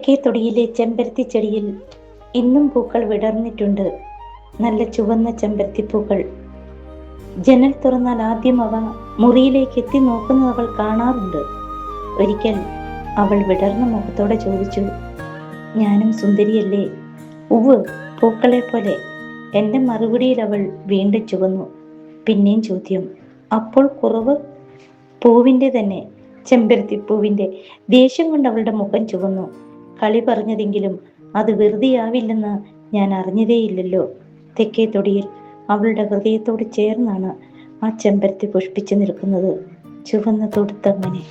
തെക്കേ തൊടിയിലെ ചെമ്പരത്തി ചെടിയിൽ ഇന്നും പൂക്കൾ വിടർന്നിട്ടുണ്ട്. നല്ല ചുവന്ന ചെമ്പരത്തിപ്പൂക്കൾ. ജനൽ തുറന്നാൽ ആദ്യം അവ മുറിയിലേക്ക് എത്തി നോക്കുന്നത് അവൾ കാണാറുണ്ട്. ഒരിക്കൽ അവൾ വിടർന്ന മുഖത്തോടെ ചോദിച്ചു, ഞാനും സുന്ദരിയല്ലേ? ഉവ്, പൂക്കളെ പോലെ. എന്റെ മറുപടിയിൽ അവൾ വീണ്ടും ചുവന്നു. പിന്നെയും ചോദ്യം. അപ്പോൾ കുറവ്? പൂവിന്റെ തന്നെ, ചെമ്പരത്തിപ്പൂവിന്റെ. ദേഷ്യം കൊണ്ട് അവളുടെ മുഖം ചുവന്നു. കളി പറഞ്ഞതെങ്കിലും അത് വെറുതെയാവില്ലെന്ന് ഞാൻ അറിഞ്ഞതേയില്ലല്ലോ. തെക്കേ തൊടിയിൽ അവളുടെ ഹൃദയത്തോട് ചേർന്നാണ് ആ ചെമ്പരത്തി പുഷ്പിച്ചു നിൽക്കുന്നത്, ചുവന്ന തൊടുത്തങ്ങനെ.